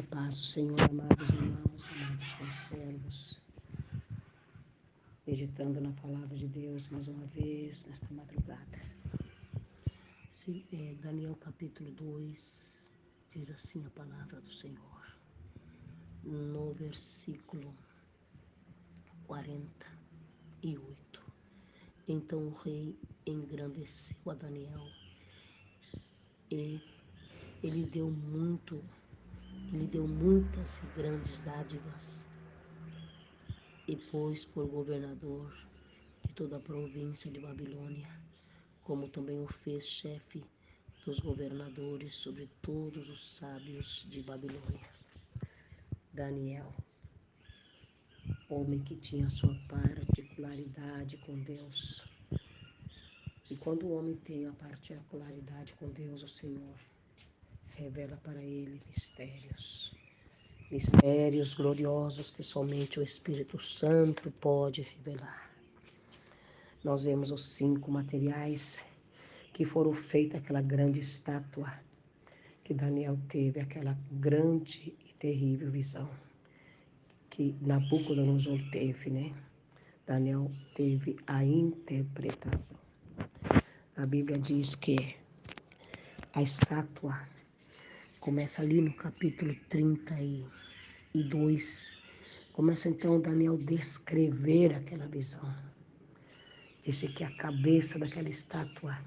A paz do Senhor, amados irmãos, amados conservos, meditando na palavra de Deus mais uma vez nesta madrugada. Daniel capítulo 2, diz assim a palavra do Senhor, no versículo 48. Então o rei engrandeceu a Daniel e ele deu muitas e grandes dádivas e pôs por governador de toda a província de Babilônia, como também o fez chefe dos governadores sobre todos os sábios de Babilônia. Daniel, homem que tinha sua particularidade com Deus. E quando o homem tem a particularidade com Deus, o Senhor revela para ele mistérios gloriosos que somente o Espírito Santo pode revelar. Nós vemos os 5 materiais que foram feitos aquela grande estátua que Daniel teve, aquela grande e terrível visão que Nabucodonosor teve, né? Daniel teve a interpretação. A Bíblia diz que a estátua começa ali no capítulo 32. Começa então Daniel descrever aquela visão. Disse que a cabeça daquela estátua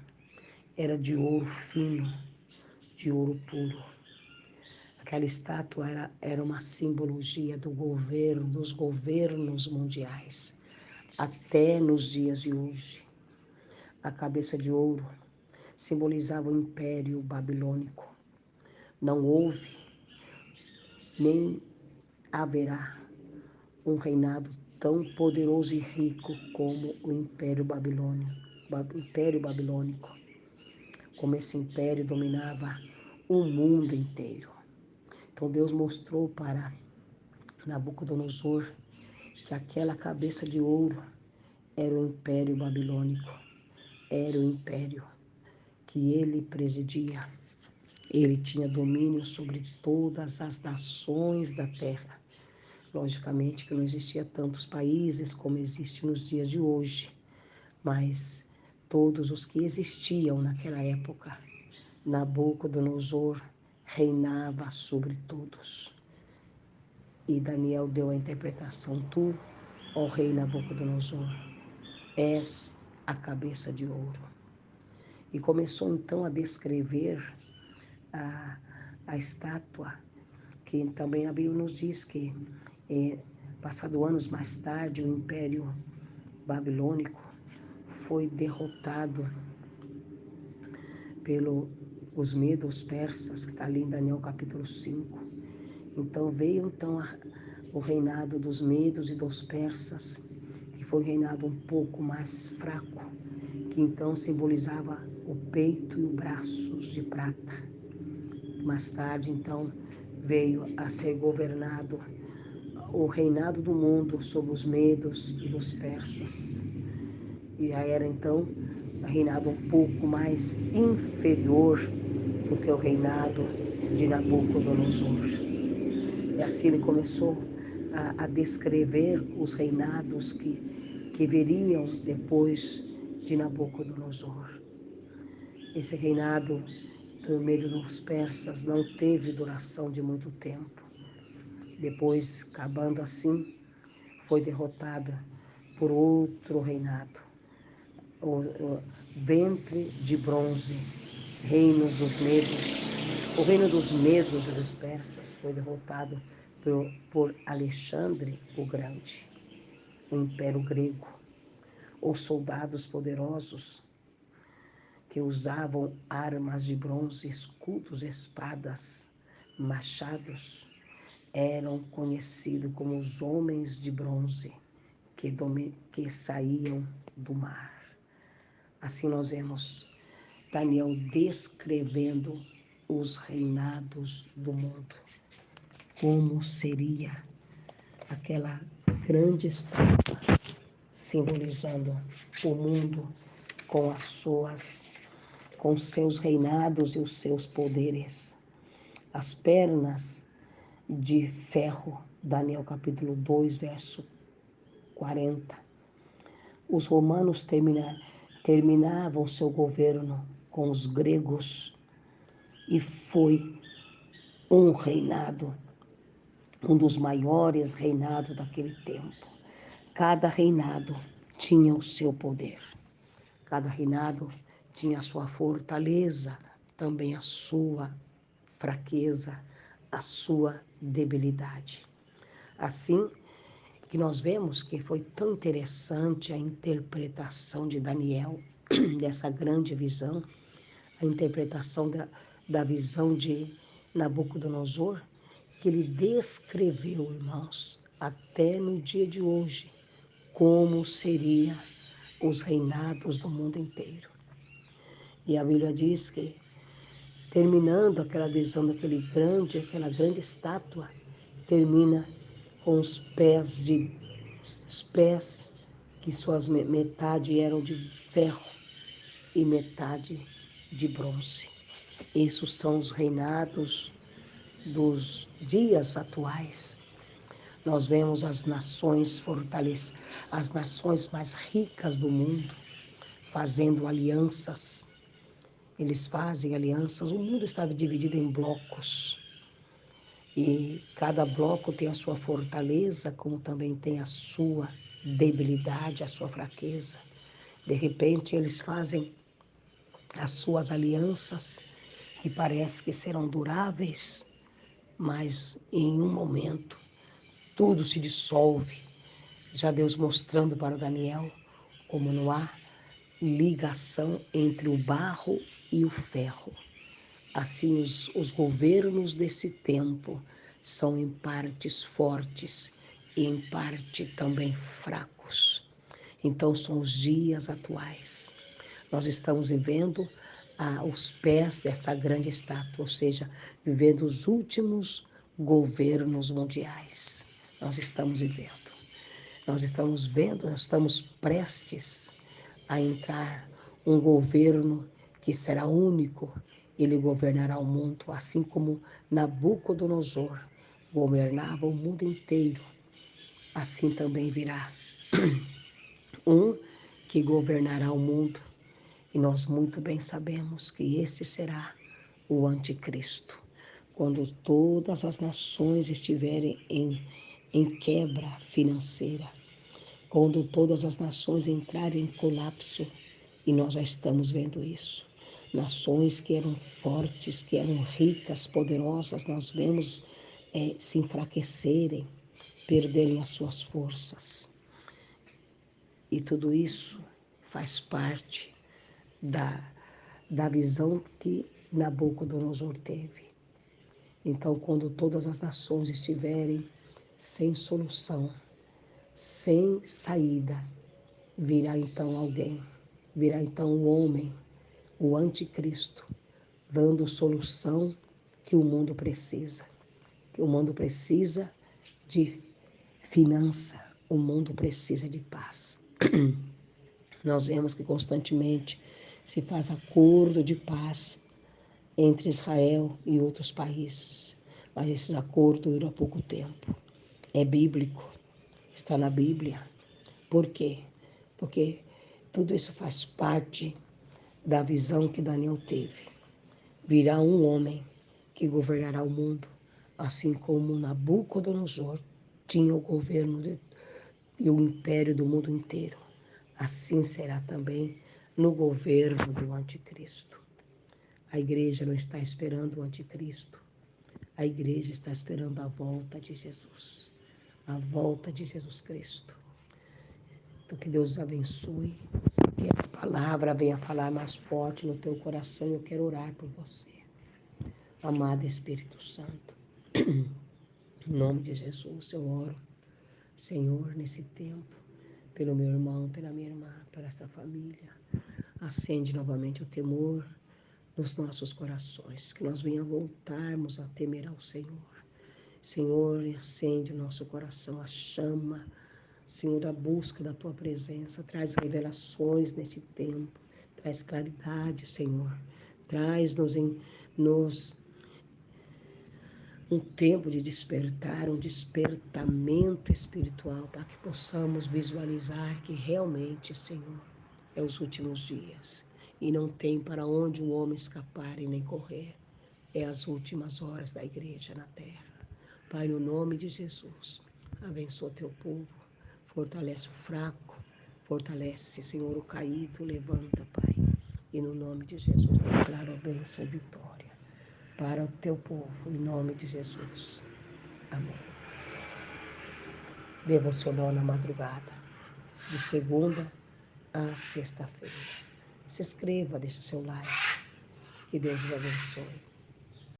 era de ouro fino, de ouro puro. Aquela estátua era uma simbologia dos governos mundiais, até nos dias de hoje. A cabeça de ouro simbolizava o Império Babilônico. Não houve, nem haverá um reinado tão poderoso e rico como o Império Babilônico. Como esse império dominava o mundo inteiro. Então Deus mostrou para Nabucodonosor que aquela cabeça de ouro era o Império Babilônico, era o império que ele presidia. Ele tinha domínio sobre todas as nações da terra. Logicamente que não existia tantos países como existe nos dias de hoje, mas todos os que existiam naquela época, Nabucodonosor reinava sobre todos. E Daniel deu a interpretação: tu, ó rei Nabucodonosor, és a cabeça de ouro. E começou então a descrever a estátua, que também a Bíblia nos diz que, passado anos mais tarde, o Império Babilônico foi derrotado pelos medos persas, que está ali em Daniel capítulo 5. Então veio o reinado dos medos e dos persas, que foi um reinado um pouco mais fraco, que então simbolizava o peito e os braços de prata. Mais tarde, então, veio a ser governado o reinado do mundo sobre os medos e os persas. E já era, então, um reinado um pouco mais inferior do que o reinado de Nabucodonosor. E assim ele começou a descrever os reinados que viriam depois de Nabucodonosor. Esse reinado do medo dos persas não teve duração de muito tempo. Depois, acabando assim, foi derrotado por outro reinado, o ventre de bronze, reinos dos medos. O reino dos medos e dos persas foi derrotado por Alexandre o Grande, o Império Grego. Os soldados poderosos que usavam armas de bronze, escudos, espadas, machados, eram conhecidos como os homens de bronze que saíam do mar. Assim nós vemos Daniel descrevendo os reinados do mundo. Como seria aquela grande estátua simbolizando o mundo com seus reinados e os seus poderes. As pernas de ferro. Daniel capítulo 2, verso 40. Os romanos terminavam seu governo com os gregos e foi um reinado, um dos maiores reinados daquele tempo. Cada reinado tinha o seu poder. Cada reinado tinha a sua fortaleza, também a sua fraqueza, a sua debilidade. Assim que nós vemos que foi tão interessante a interpretação de Daniel, dessa grande visão, a interpretação da visão de Nabucodonosor, que ele descreveu, irmãos, até no dia de hoje, como seria os reinados do mundo inteiro. E a Bíblia diz que, terminando aquela visão aquela grande estátua, termina com os pés que suas metade eram de ferro e metade de bronze. Esses são os reinados dos dias atuais. Nós vemos as nações fortalecidas, as nações mais ricas do mundo, fazendo alianças. Eles fazem alianças. O mundo está dividido em blocos. E cada bloco tem a sua fortaleza, como também tem a sua debilidade, a sua fraqueza. De repente, eles fazem as suas alianças que parece que serão duráveis, mas em um momento tudo se dissolve. Já Deus mostrando para Daniel como não há ligação entre o barro e o ferro. Assim, os governos desse tempo são em partes fortes e em parte também fracos. Então, são os dias atuais. Nós estamos vivendo os pés desta grande estátua, ou seja, vivendo os últimos governos mundiais. Nós estamos vivendo. Nós estamos prestes a entrar um governo que será único. Ele governará o mundo, assim como Nabucodonosor governava o mundo inteiro. Assim também virá um que governará o mundo. E nós muito bem sabemos que este será o anticristo. Quando todas as nações estiverem em quebra financeira, quando todas as nações entrarem em colapso, e nós já estamos vendo isso. Nações que eram fortes, que eram ricas, poderosas, nós vemos se enfraquecerem, perderem as suas forças. E tudo isso faz parte da visão que Nabucodonosor teve. Então, quando todas as nações estiverem sem solução, sem saída, virá então alguém, virá então um homem, o anticristo, dando solução que o mundo precisa. Que o mundo precisa de finança, o mundo precisa de paz. Nós vemos que constantemente se faz acordo de paz entre Israel e outros países, mas esses acordos duram pouco tempo. É bíblico, está na Bíblia. Por quê? Porque tudo isso faz parte da visão que Daniel teve. Virá um homem que governará o mundo, assim como Nabucodonosor tinha o governo e o império do mundo inteiro. Assim será também no governo do anticristo. A igreja não está esperando o anticristo. A igreja está esperando a volta de Jesus. A volta de Jesus Cristo. Então, que Deus abençoe. Que essa palavra venha falar mais forte no teu coração. Eu quero orar por você. Amado Espírito Santo. Em nome de Jesus, eu oro, Senhor, nesse tempo, pelo meu irmão, pela minha irmã, pela esta família. Acende novamente o temor nos nossos corações, que nós venhamos voltarmos a temer ao Senhor. Senhor, acende o nosso coração, a chama, Senhor, da busca da Tua presença. Traz revelações neste tempo, traz claridade, Senhor. Traz-nos um tempo de despertar, um despertamento espiritual, para que possamos visualizar que realmente, Senhor, é os últimos dias e não tem para onde o homem escapar e nem correr. É as últimas horas da igreja na terra. Pai, no nome de Jesus, abençoa teu povo, fortalece o fraco, fortalece, Senhor, o caído, levanta, Pai. E no nome de Jesus, declaro a bênção e vitória para o teu povo, em nome de Jesus. Amém. Devocional na madrugada, de segunda a sexta-feira. Se inscreva, deixe o seu like. Que Deus os abençoe.